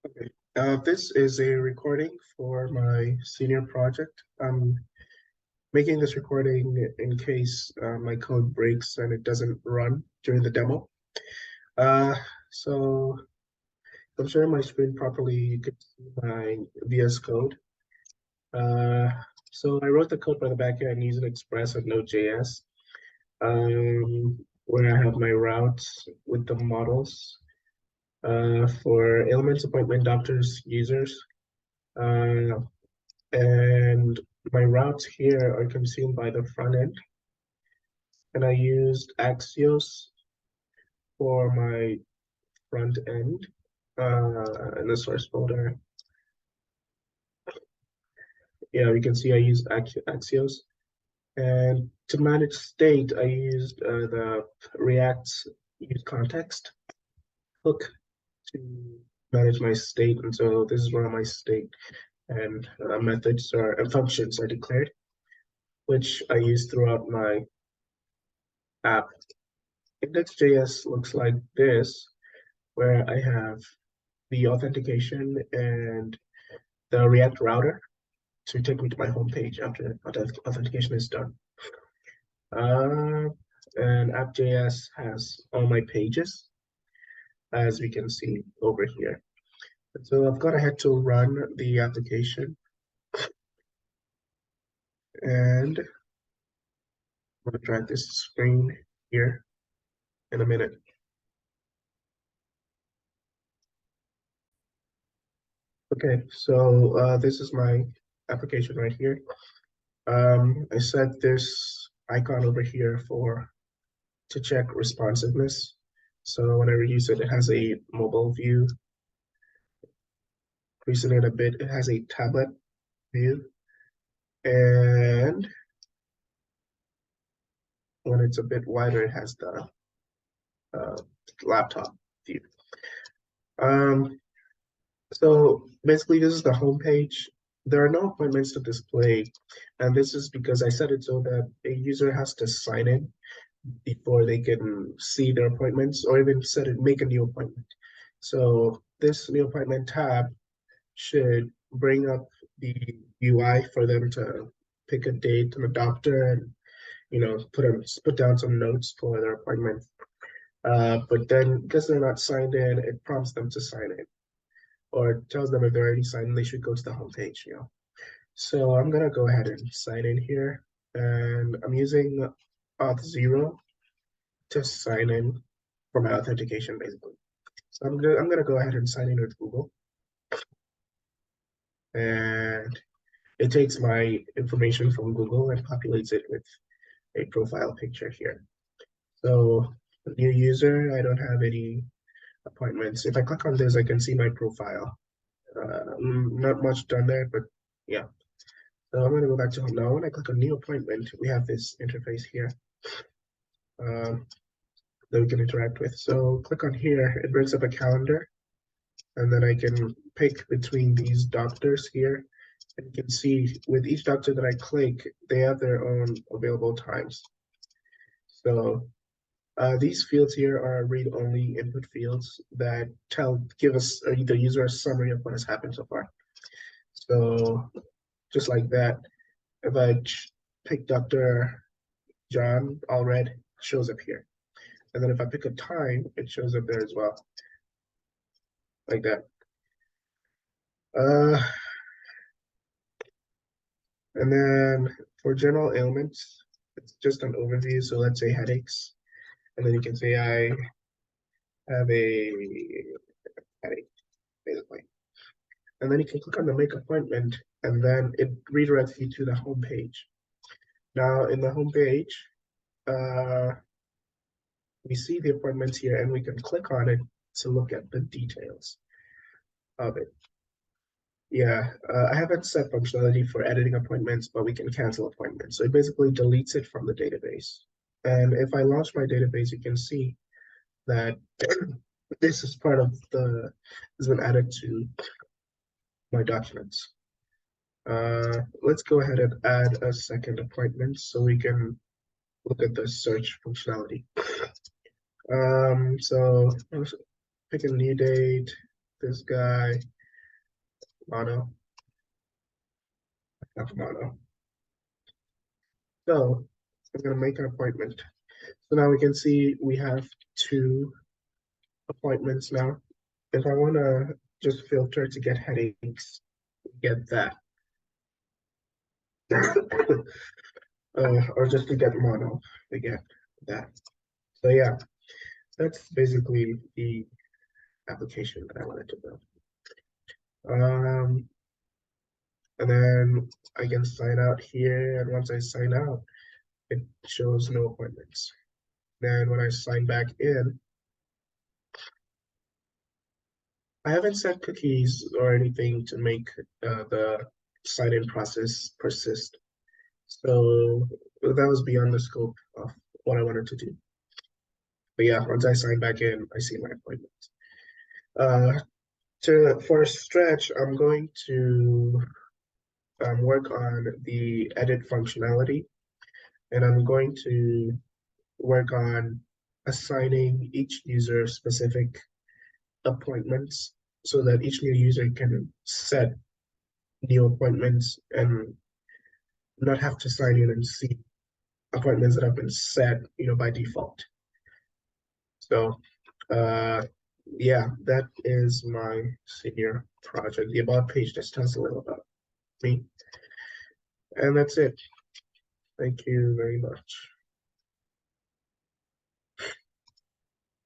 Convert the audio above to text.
Okay. This is a recording for my senior project. I'm making this recording in case my code breaks and it doesn't run during the demo. So if I'm sharing my screen properly, you can see my VS Code. Uh, so I wrote the code by the backend using Express and NodeJS, where I have my routes with the models for elements, appointment, doctors, users. Uh, and my routes here are consumed by the front end. And I used Axios for my front end in the source folder. Yeah, we can see I used Axios. And to manage state, I used the React's use context hook to manage my state. And so this is where my state and methods and functions are declared, which I use throughout my app. Index.js looks like this, where I have the authentication and the React router to take me to my home page after authentication is done. And app.js has all my pages, as we can see over here. So I've gone ahead to run the application, and I'm going to drag this screen here in a minute. Okay, so this is my application right here. I set this icon over here to check responsiveness. So whenever you use it, it has a mobile view. Increasing it a bit, it has a tablet view. And when it's a bit wider, it has the laptop view. So basically, this is the home page. There are no appointments to display, and this is because I set it so that a user has to sign in before they can see their appointments or even make a new appointment. So this new appointment tab should bring up the UI for them to pick a date and a doctor and put down some notes for their appointment. But then because they're not signed in, it prompts them to sign in or tells them if they're already signed in, they should go to the home page. So I'm gonna go ahead and sign in here, and I'm using Auth0 to sign in for my authentication, basically. So I'm gonna go ahead and sign in with Google, and it takes my information from Google and populates it with a profile picture here. So new user, I don't have any appointments. If I click on this, I can see my profile. Not much done there, but yeah. So I'm gonna go back to home now. When I click on new appointment, we have this interface here that we can interact with. So click on here, it brings up a calendar, and then I can pick between these doctors here. And you can see with each doctor that I click, they have their own available times. So these fields here are read-only input fields that give us the user a summary of what has happened so far. So just like that, if I pick Dr. John, all red shows up here. And then if I pick a time, it shows up there as well, like that. And then for general ailments, it's just an overview. So let's say headaches. And then you can say I have a headache, basically. And then you can click on the make appointment, and then it redirects you to the home page. Now in the home page, we see the appointments here, and we can click on it to look at the details of it. Yeah, I haven't set functionality for editing appointments, but we can cancel appointments. So it basically deletes it from the database. And if I launch my database, you can see that this is part of has been added to my documents. Let's go ahead and add a second appointment so we can look at the search functionality. So pick a new date, this guy. mono, F mono. So I'm gonna make an appointment. So now we can see we have two appointments now. If I wanna just filter to get headaches, get that. Or just to get mono, to get that. So yeah, that's basically the application that I wanted to build. And then I can sign out here, and once I sign out, it shows no appointments. Then when I sign back in, I haven't set cookies or anything to make the sign-in process persist. So that was beyond the scope of what I wanted to do. But yeah, once I sign back in, I see my appointment. For a stretch, I'm going to work on the edit functionality, and I'm going to work on assigning each user specific appointments so that each new user can set new appointments and not have to sign in and see appointments that have been set, by default. So, yeah, that is my senior project. The about page just tells a little about me. And that's it. Thank you very much.